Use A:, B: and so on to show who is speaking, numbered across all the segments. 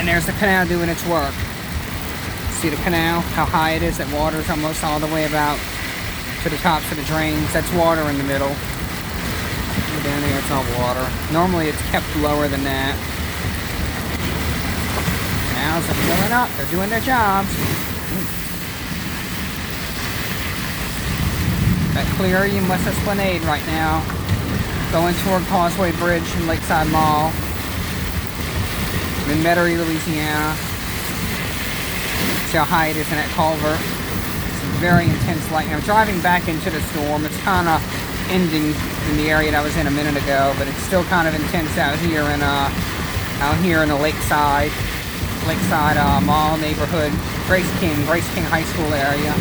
A: And there's the canal doing its work. See the canal? How high it is? That water's almost all the way about to the tops of the drains. That's water in the middle. Down there, it's all water. Normally, it's kept lower than that. Canals are filling up. They're doing their jobs. That Cleary and West Esplanade right now. Going toward Causeway Bridge and Lakeside Mall. In Metairie, Louisiana. See how high it is in that culvert. It's very intense lightning. I'm driving back into the storm. It's kind of ending in the area that I was in a minute ago, but it's still kind of intense out here in the Lakeside Mall neighborhood, Grace King High School area.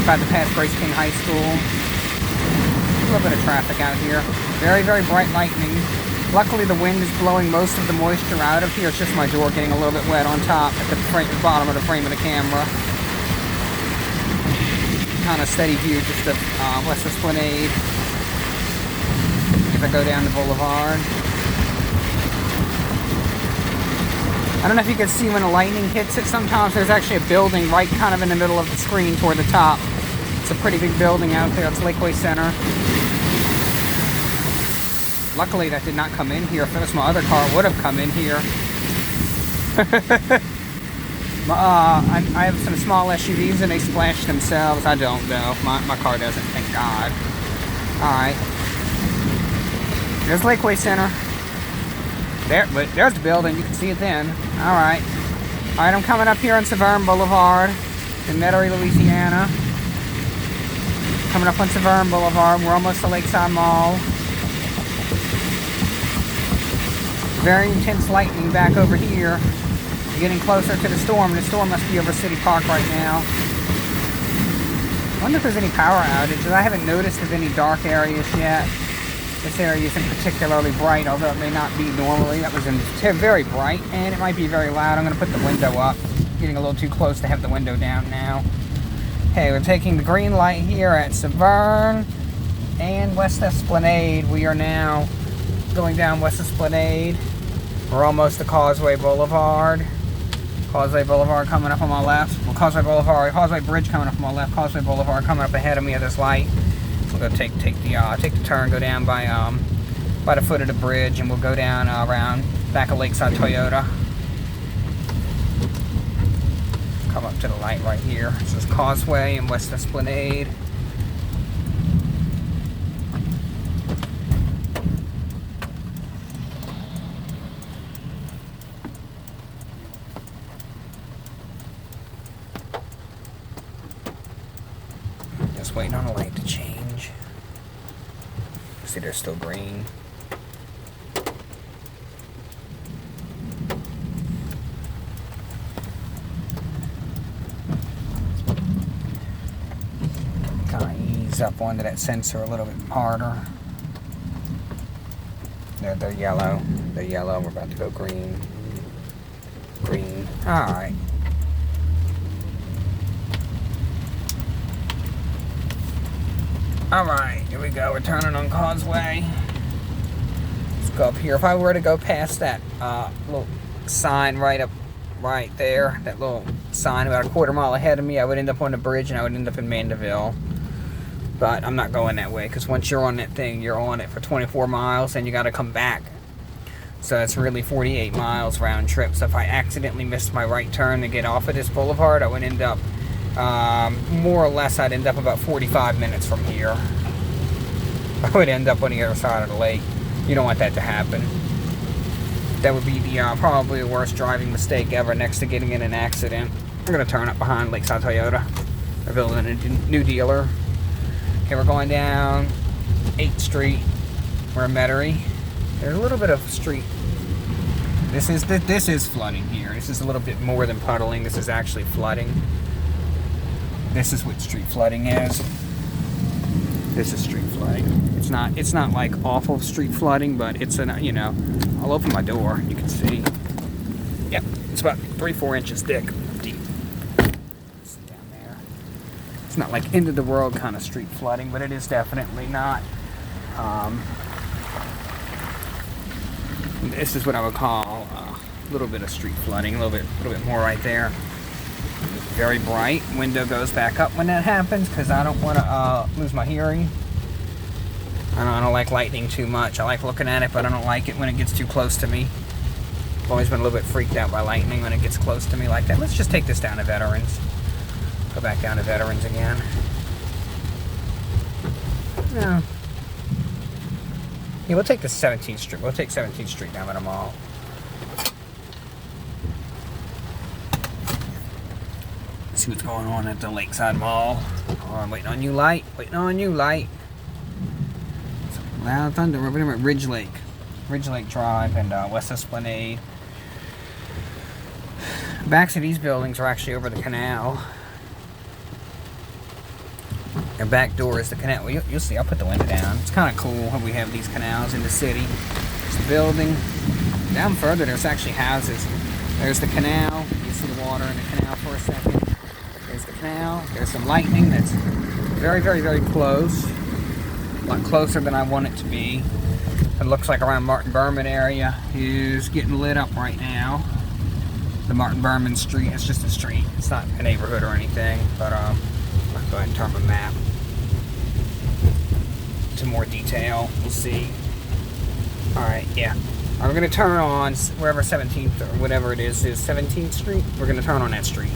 A: About to pass Grace King High School. A little bit of traffic out here. Very, very bright lightning. Luckily, the wind is blowing most of the moisture out of here. It's just my door getting a little bit wet on top at the bottom of the frame of the camera. Kind of steady view just of West Esplanade. If I go down the boulevard. I don't know if you can see when the lightning hits it. Sometimes there's actually a building right kind of in the middle of the screen toward the top. It's a pretty big building out there. It's Lakeway Center. Luckily, that did not come in here. If it was my other car, it would have come in here. I have some small SUVs and they splash themselves. I don't know. My car doesn't, thank God. Alright. There's Lakeway Center. There's the building. You can see it then. Alright. Alright, I'm coming up here on Severn Boulevard in Metairie, Louisiana. Coming up on Severn Boulevard. We're almost to Lakeside Mall. Very intense lightning back over here. We're getting closer to the storm. The storm must be over City Park right now. I wonder if there's any power outages. I haven't noticed of any dark areas yet. This area isn't particularly bright, although it may not be normally. That was very bright, and it might be very loud. I'm going to put the window up. Getting a little too close to have the window down now. Okay, we're taking the green light here at Severn and West Esplanade. We are now going down West Esplanade. We're almost to Causeway Boulevard. Causeway Boulevard coming up on my left. Well, Causeway Bridge coming up on my left. Causeway Boulevard coming up ahead of me at this light. We'll go take the turn, go down by the foot of the bridge, and we'll go down around back of Lakeside Toyota. Come up to the light right here. This is Causeway and West Esplanade. Waiting on the light to change. See, they're still green. Kind of ease up onto that sensor a little bit harder. They're yellow. They're yellow. We're about to go green. Green. All right. Alright, here we go. We're turning on Causeway. Let's go up here. If I were to go past that little sign right there, that little sign about a quarter mile ahead of me, I would end up on the bridge and I would end up in Mandeville. But I'm not going that way because once you're on that thing, you're on it for 24 miles and you got to come back. So it's really 48 miles round trip. So if I accidentally missed my right turn to get off of this boulevard, I would end up more or less, I'd end up about 45 minutes from here. I would end up on the other side of the lake. You don't want that to happen. That would be the probably the worst driving mistake ever next to getting in an accident. I'm going to turn up behind Lakeside Toyota. They're building a new dealer. Okay, we're going down 8th Street. We're in Metairie. There's a little bit of street. This is flooding here. This is a little bit more than puddling. This is actually flooding. This is what street flooding is. This is street flooding. It's not like awful street flooding, but it's I'll open my door. You can see. Yep, it's about 3-4 inches thick, deep. It's down there. It's not like end of the world kind of street flooding, but it is definitely not. This is what I would call a little bit of street flooding, a little bit more right there. Very bright. Window goes back up when that happens because I don't want to lose my hearing. I don't like lightning too much. I like looking at it, but I don't like it when it gets too close to me. I've always been a little bit freaked out by lightning when it gets close to me like that. Let's just take this down to Veterans. Go back down to Veterans again. No. Yeah, we'll take the 17th Street. We'll take 17th Street down at the mall. See what's going on at the Lakeside Mall. Oh, I'm waiting on you, light. Waiting on you, light. Loud thunder. We're at Ridge Lake Drive and West Esplanade. Backs of these buildings are actually over the canal. Their back door is the canal. Well, you'll see. I'll put the window down. It's kind of cool how we have these canals in the city. There's a building. Down further, there's actually houses. There's the canal. You see the water in the canal for a second. There's the canal. There's some lightning that's very, very, very close. A lot closer than I want it to be. It looks like around Martin Berman area is getting lit up right now. The Martin Berman Street. It's just a street. It's not a neighborhood or anything. But I'll go ahead and turn my map to more detail. We'll see. Alright, yeah. We're going to turn on wherever 17th or whatever it is 17th Street. We're going to turn on that street.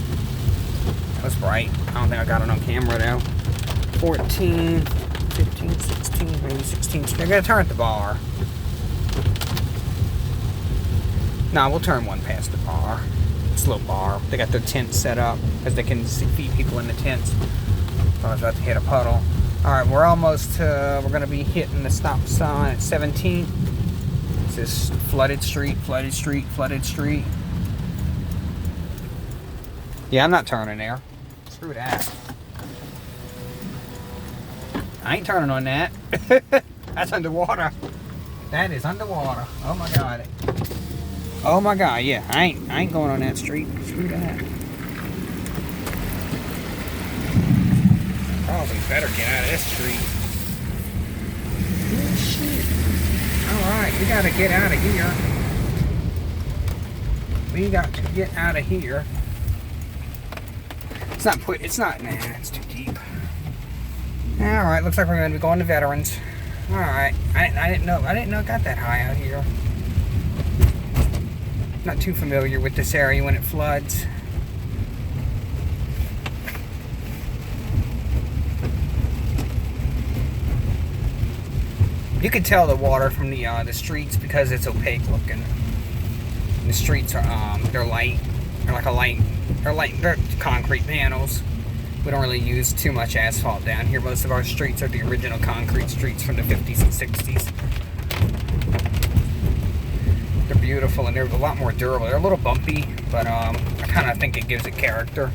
A: That was bright. I don't think I got it on camera though. 14, 15, 16, maybe 16th Street. I'm going to turn at the bar. No, we'll turn one past the bar. It's a little bar. They got their tents set up because they can feed people in the tents. I was about to hit a puddle. Alright, we're almost we're going to be hitting the stop sign at 17th. It says flooded street, flooded street, flooded street. Yeah, I'm not turning there. Screw that. I ain't turning on that. That's underwater. That is underwater. Oh my god. Oh my god, yeah. I ain't going on that street. Screw that. Probably better get out of this street. Oh shit. Alright, we gotta get out of here. We got to get out of here. Nah, it's too deep. Alright, looks like we're gonna be going to Veterans. Alright. I didn't know it got that high out here. Not too familiar with this area when it floods. You can tell the water from the streets because it's opaque looking. The streets are they're light. They're concrete panels. We don't really use too much asphalt down here. Most of our streets are the original concrete streets from the 50s and 60s. They're beautiful and they're a lot more durable. They're a little bumpy, but I kind of think it gives it character.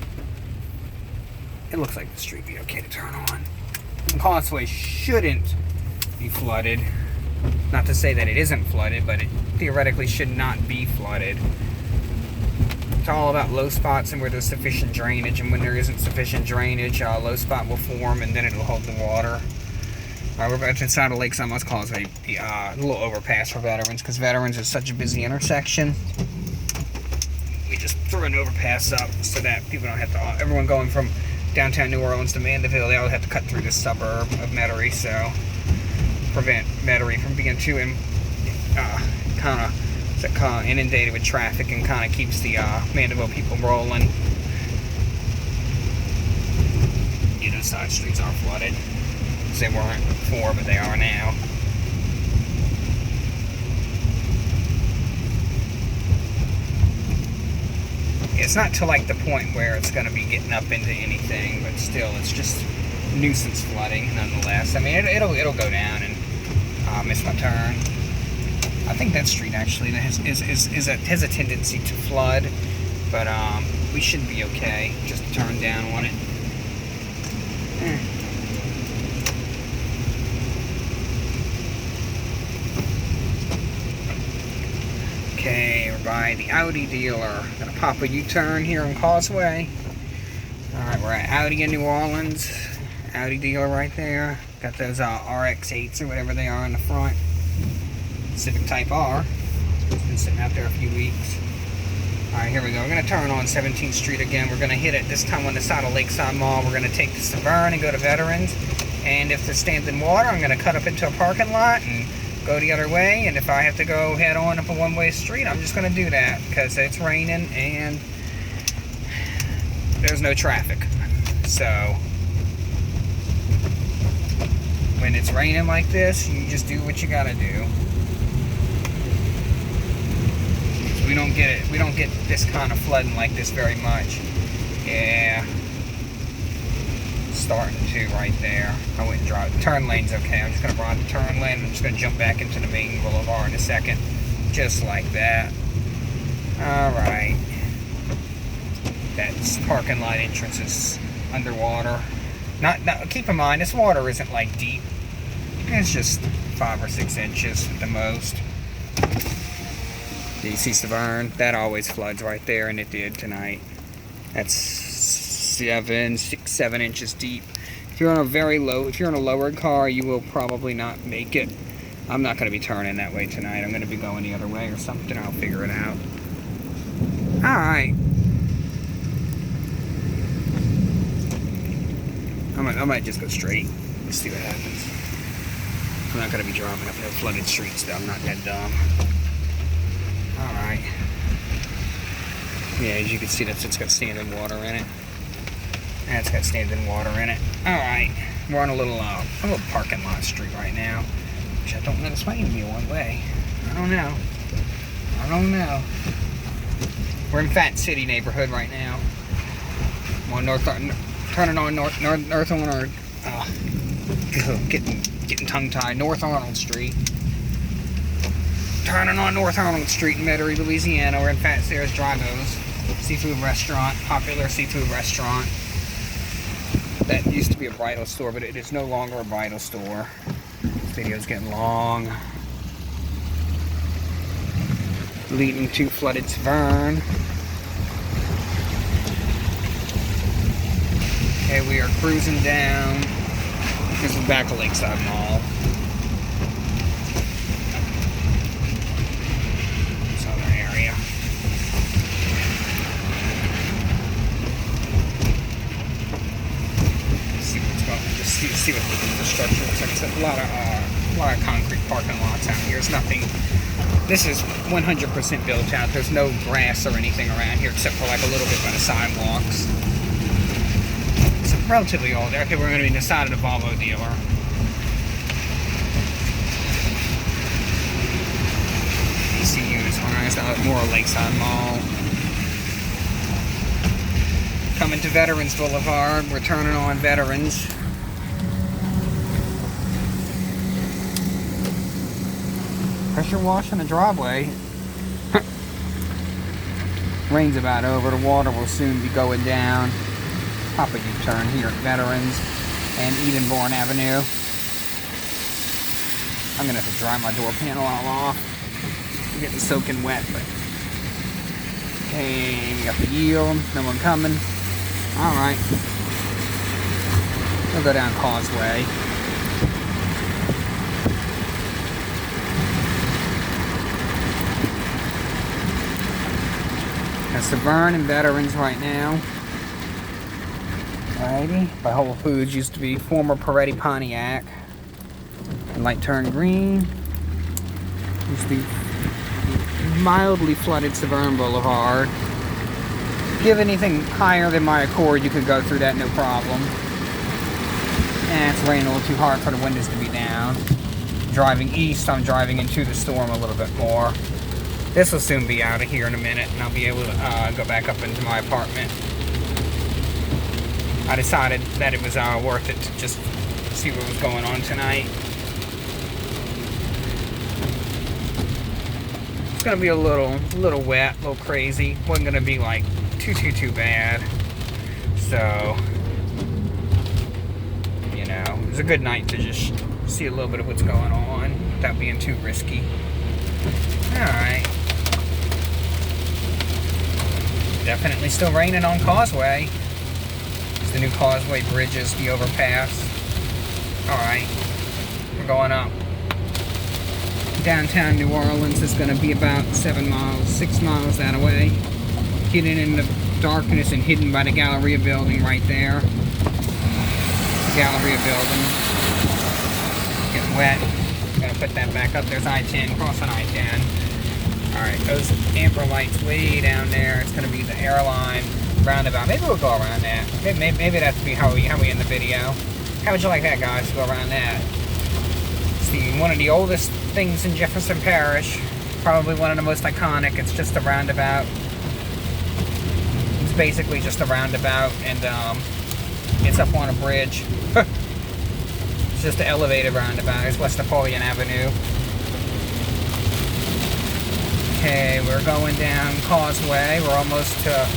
A: It looks like the street would be okay to turn on. Causeway shouldn't be flooded. Not to say that it isn't flooded, but it theoretically should not be flooded. It's all about low spots and where there's sufficient drainage, and when there isn't sufficient drainage, a low spot will form and then it'll hold the water. We're about inside of Lakeside Mall Causeway, the little overpass for Veterans, because Veterans is such a busy intersection. We just threw an overpass up so that people don't have to, everyone going from downtown New Orleans to Mandeville, they all have to cut through this suburb of Metairie, so prevent Metairie from being too kind of inundated with traffic and kind of keeps the Mandeville people rolling. You know, side streets are flooded. They weren't before, but they are now. It's not to like the point where it's going to be getting up into anything, but still, it's just nuisance flooding nonetheless. I mean, it'll go down and miss my turn. I think that street actually has a tendency to flood, but we should be okay. Just turn down on it. Okay, we're by the Audi dealer. Gonna pop a U-turn here on Causeway. Alright, we're at Audi in New Orleans. Audi dealer right there. Got those RX-8s or whatever they are in the front. Civic Type R. It's been sitting out there a few weeks. Alright, here we go. We're going to turn on 17th Street again. We're going to hit it this time on the side of Lakeside Mall. We're going to take the Severn and go to Veterans. And if there's standing water, I'm going to cut up into a parking lot and go the other way. And if I have to go head on up a one-way street, I'm just going to do that because it's raining and there's no traffic. So when it's raining like this, you just do what you got to do. We don't get it. We don't get this kind of flooding like this very much. Yeah. Starting to right there. I wouldn't drive. The turn lane's okay. I'm just going to ride the turn lane. I'm just going to jump back into the main boulevard in a second. Just like that. Alright. That parking lot entrance is underwater. Not, keep in mind, this water isn't like deep. It's just 5 or 6 inches at the most. Do you see Severn? That always floods right there, and it did tonight. That's 7 inches deep. If you're on a if you're in a lowered car, you will probably not make it. I'm not going to be turning that way tonight. I'm going to be going the other way or something. I'll figure it out. Alright. I might just go straight. Let's see what happens. I'm not going to be driving up no flooded streets, though. I'm not that dumb. Alright. Yeah, as you can see, it's got standing water in it. That's got standing water in it. Alright. We're on a little parking lot street right now. Which I don't know. This might even be a one-way. I don't know. We're in Fat City neighborhood right now. I'm on turning on North Arnold. Getting tongue-tied. North Arnold Street. Turning on North Arnold Street in Metairie, Louisiana. We're in Fat Sarah's Dragos seafood restaurant, popular seafood restaurant. That used to be a bridal store, but it is no longer a bridal store. This video's getting long. Leading to flooded Severn. Okay, we are cruising down. This is back to Lakeside Mall. See what the infrastructure looks like. It's a lot of concrete parking lots out here. There's nothing. This is 100% built out. There's no grass or anything around here except for like a little bit by the sidewalks. It's relatively old. Okay, we're going to be inside of the Volvo dealer. ECU's on more Lakeside Mall. Coming to Veterans Boulevard. We're turning on Veterans. Pressure washing the driveway. Rain's about over. The water will soon be going down. Pop a U-turn here at Veterans and Edenborn Avenue. I'm gonna have to dry my door panel all off. I'm getting soaking wet, but okay, we got the yield. No one coming. All right. We'll go down Causeway. Severn and Veterans right now. Alrighty. By Whole Foods used to be former Peretti Pontiac. The light turned green. Used to be mildly flooded Severn Boulevard. If you have anything higher than my Accord, you could go through that no problem. And it's raining a little too hard for the windows to be down. Driving east, I'm driving into the storm a little bit more. This will soon be out of here in a minute, and I'll be able to go back up into my apartment. I decided that it was worth it to just see what was going on tonight. It's gonna be a little wet, a little crazy. Wasn't gonna be like too bad. So, you know, it was a good night to just see a little bit of what's going on without being too risky. All right. Definitely still raining on Causeway. It's the new Causeway bridges, the overpass. Alright. We're going up. downtown New Orleans is going to be about 7 miles, 6 miles that way. Hidden in the darkness and hidden by the Galleria building right there. Galleria building. Getting wet. I'm going to put that back up. There's I-10, crossing I-10. Alright, those amber lights way down there. It's going to be the airline roundabout. Maybe we'll go around that. Maybe that's how we end the video. How would you like that, guys, to go around that? It's one of the oldest things in Jefferson Parish. Probably one of the most iconic. It's just a roundabout. It's basically just a roundabout, and it's up on a bridge. It's just an elevated roundabout. It's West Napoleon Avenue. Okay, we're going down Causeway. We're almost to...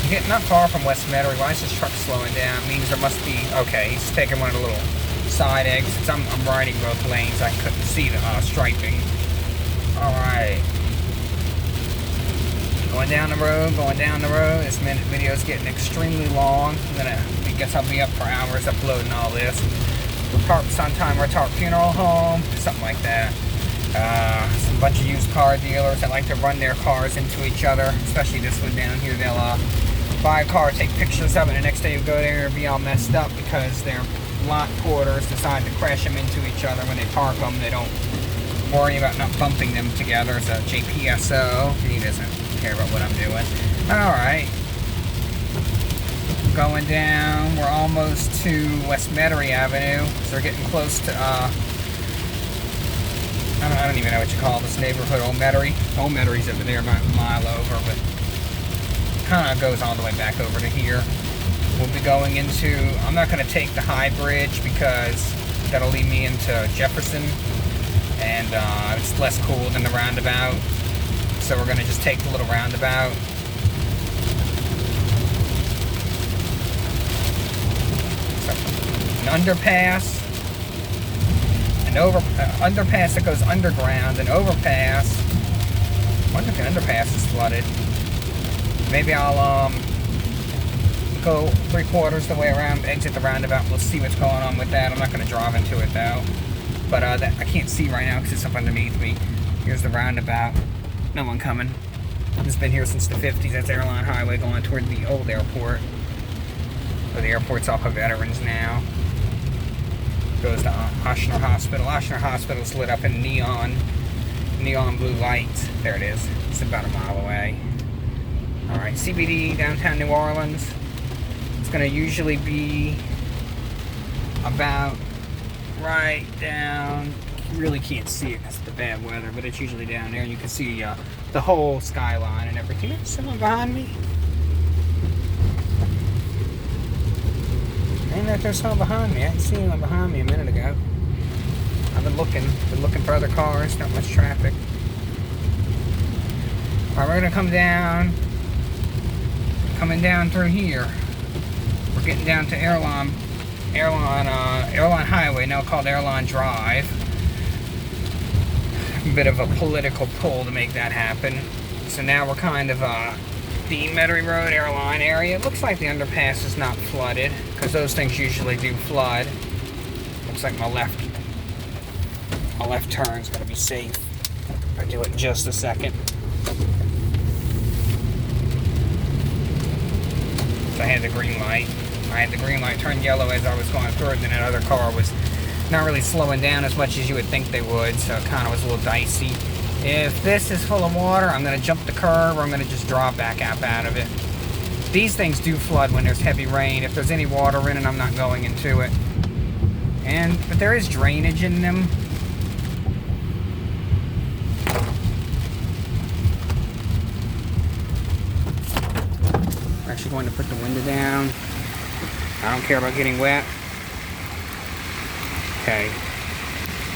A: getting not far from West Metairie. Why is this truck slowing down? It means there must be... Okay, he's taking one of the little side exits. I'm riding both lanes. I couldn't see the striping. Alright. Going down the road, going down the road. This minute video is getting extremely long. I guess I'll be up for hours uploading all this. Parks on Time Retard Funeral Home, something like that. Some bunch of used car dealers that like to run their cars into each other, especially this one down here. They'll buy a car, take pictures of it, and the next day you go there and be all messed up because their lot porters decide to crash them into each other when they park them. They don't worry about not bumping them together. It's a JPSO. He doesn't care about what I'm doing. Alright. Going down. We're almost to West Metairie Avenue. So we're getting close to, I don't even know what you call this neighborhood. Old Metairie. Old Metairie's over there, about a mile over, but kind of goes all the way back over to here. We'll be going into, I'm not going to take the high bridge because that'll lead me into Jefferson, and it's less cool than the roundabout, so we're going to just take the little roundabout. So, an underpass, underpass that goes underground, an overpass. I wonder if the underpass is flooded. Maybe I'll go 3/4 the way around, exit the roundabout. We'll see what's going on with that. I'm not going to drive into it though. But I can't see right now because it's up underneath me. Here's the roundabout. No one coming. It's been here since the 50s. That's Airline Highway going toward the old airport. But the airport's off of Veterans now. Goes to Ochsner Hospital. Ochsner Hospital's lit up in neon blue lights. There it is. It's about a mile away. Alright, CBD, downtown New Orleans. It's going to usually be about right down. You really can't see it because of the bad weather, but it's usually down there. You can see the whole skyline and everything. There's someone behind me. Ain't that there's someone behind me? I didn't see anyone behind me a minute ago. I've been looking for other cars. Not much traffic. Alright, we're going to come down. Coming down through here. We're getting down to Airline Highway, now called Airline Drive. A bit of a political pull to make that happen. So now we're kind of the Metairie Road Airline area. It looks like the underpass is not flooded, because those things usually do flood. Looks like my left turn's gonna be safe. I'll do it in just a second. I had the green light. Turned yellow as I was going through it, and then that other car was not really slowing down as much as you would think they would, so it kind of was a little dicey. If this is full of water, I'm going to jump the curb, or I'm going to just draw back up out of it. These things do flood when there's heavy rain. If there's any water in it, I'm not going into it. But there is drainage in them. We're actually going to put the window down. I don't care about getting wet. Okay.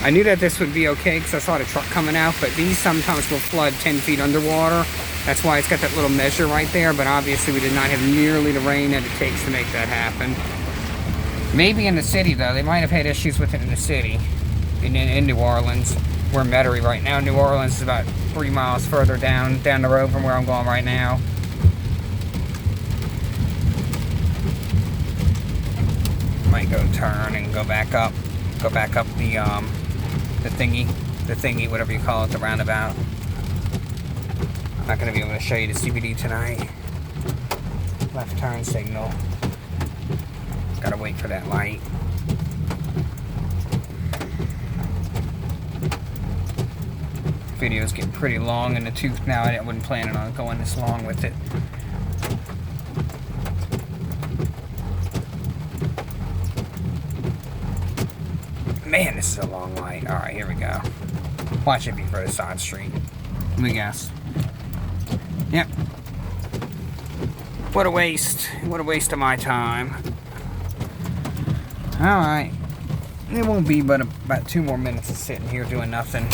A: I knew that this would be okay because I saw the truck coming out, but these sometimes will flood 10 feet underwater. That's why it's got that little measure right there, but obviously we did not have nearly the rain that it takes to make that happen. Maybe in the city, though. They might have had issues with it in the city, in New Orleans. We're in Metairie right now. New Orleans is about 3 miles further down the road from where I'm going right now. Might go turn and go back up. Go back up the thingy, whatever you call it, the roundabout. I'm not going to be able to show you the CBD tonight. Left turn signal. Gotta wait for that light. Video's getting pretty long in the tooth now. I wasn't planning on going this long with it. Man, this is a long light. Alright, here we go. Watch it before the side street. Let me guess. Yep. What a waste. What a waste of my time. Alright. It won't be but about 2 more minutes of sitting here doing nothing.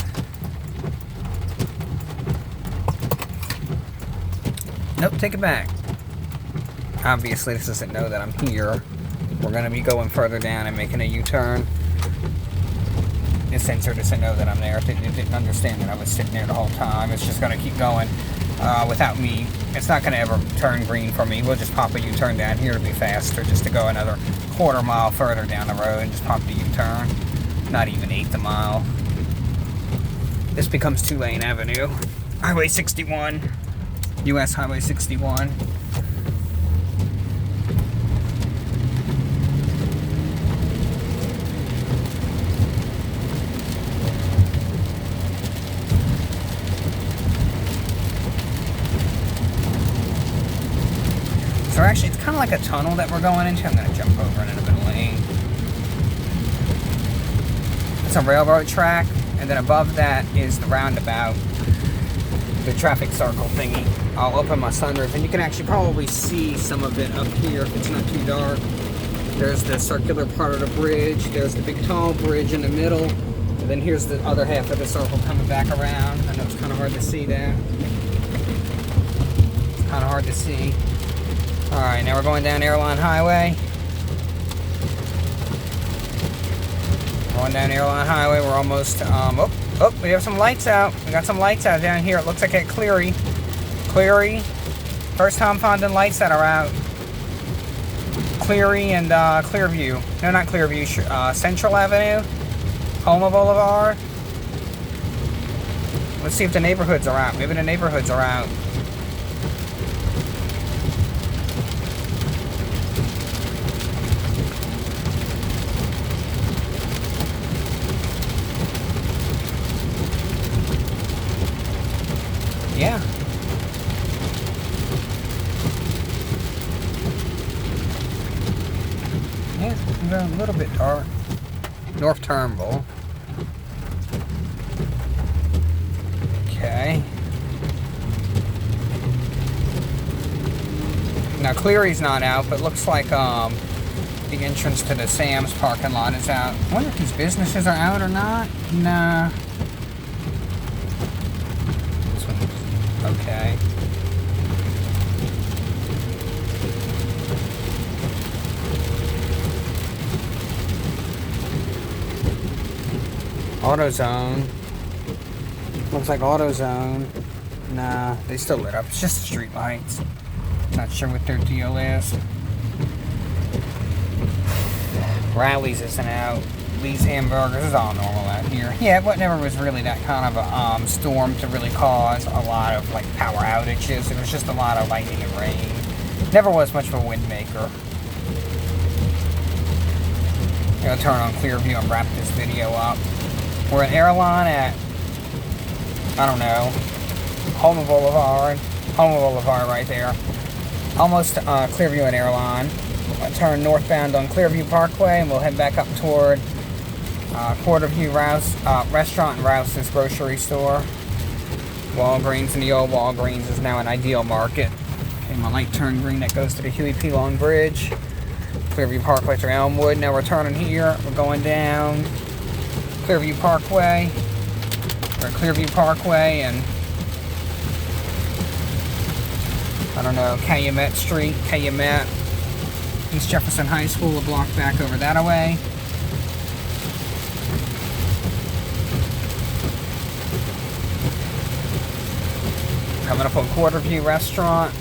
A: Nope, take it back. Obviously, this doesn't know that I'm here. We're going to be going further down and making a U-turn. This sensor doesn't know that I'm there. It didn't understand that I was sitting there the whole time. It's just going to keep going without me. It's not going to ever turn green for me. We'll just pop a U-turn down here to be faster, just to go another quarter mile further down the road and just pop the U-turn. Not even 1/8 a mile. This becomes 2-lane avenue. Highway 61. US Highway 61. So actually, it's kind of like a tunnel that we're going into. I'm going to jump over into the middle lane. It's a railroad track, and then above that is the roundabout, the traffic circle thingy. I'll open my sunroof, and you can actually probably see some of it up here if it's not too dark. There's the circular part of the bridge. There's the big tall bridge in the middle. And then here's the other half of the circle coming back around. I know it's kind of hard to see that. It's kind of hard to see. Alright, now we're going down Airline Highway. Going down Airline Highway, we're almost, we have some lights out. We got some lights out down here. It looks like at Cleary. Cleary. First time finding lights that are out. Cleary and Clearview. No, not Clearview. Central Avenue. Homa Boulevard. Let's see if the neighborhoods are out. Maybe the neighborhoods are out. Yeah. Yeah, it's a little bit dark. North Turnbull. Okay. Now Cleary's not out, but looks like the entrance to the Sam's parking lot is out. I wonder if these businesses are out or not. Nah. This one's okay. AutoZone. Looks like AutoZone. Nah, they still lit up. It's just the street lights. Not sure what their deal is. Riley's isn't out. Lee's Hamburgers is all normal out here. Yeah, but never was really that kind of a storm to really cause a lot of like power outages. It was just a lot of lightning and rain. Never was much of a wind maker. I'm gonna turn on Clearview and wrap this video up. We're at Airline at, I don't know, Homa Boulevard. Homa Boulevard right there. Almost Clearview and Airline. We'll turn northbound on Clearview Parkway and we'll head back up toward Quarterview Restaurant and Rouse's grocery store. Walgreens, and the old Walgreens is now an Ideal Market. Okay, my light turned green. That goes to the Huey P. Long Bridge. Clearview Parkway through Elmwood. Now we're turning here. We're going down Clearview Parkway. We're at Clearview Parkway and I don't know, Calumet Street, Calumet. East Jefferson High School, a block back over that away. Coming up on Quarterview Restaurant.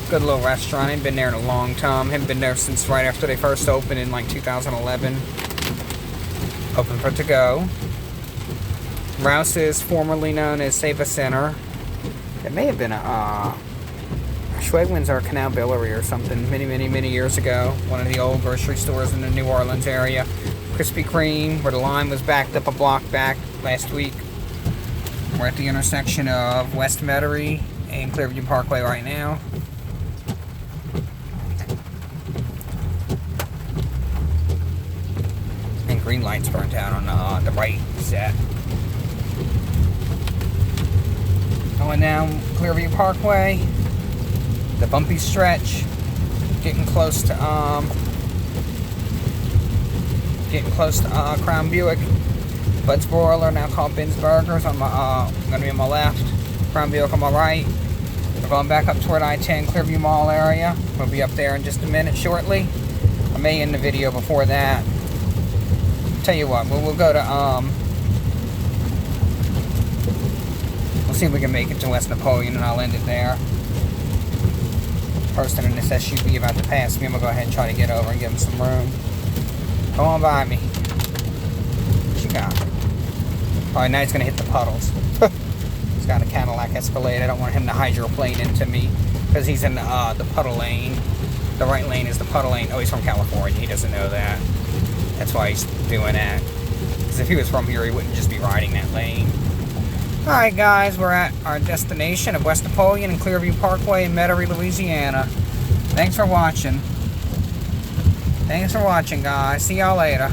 A: Good little restaurant. Ain't been there in a long time. Haven't been there since right after they first opened in like 2011. Open for to-go. Rouse's, formerly known as Save a Center. It may have been a Schwegman's or Canal Billery or something many years ago. One of the old grocery stores in the New Orleans area. Krispy Kreme, where the line was backed up a block back last week. We're at the intersection of West Metairie and Clearview Parkway right now. And green lights burnt out on the right set. Going down Clearview Parkway. The bumpy stretch, getting close to Crown Buick. Bud's Broiler, now called Ben's Burgers, on my gonna be on my left. Crown Buick on my right. We're going back up toward I-10 Clearview Mall area. We'll be up there in just a minute shortly. I may end the video before that. Tell you what, we'll go to we'll see if we can make it to West Napoleon, and I'll end it there. Person in this SUV about to pass me, I'm going to go ahead and try to get over and give him some room. Come on by me. What you got? Alright, now he's going to hit the puddles. He's got a Cadillac Escalade. I don't want him to hydroplane into me because he's in the puddle lane. The right lane is the puddle lane. Oh, he's from California. He doesn't know that. That's why he's doing that. Because if he was from here, he wouldn't just be riding that lane. Alright guys, we're at our destination of West Napoleon and Clearview Parkway in Metairie, Louisiana. Thanks for watching. Thanks for watching, guys. See y'all later.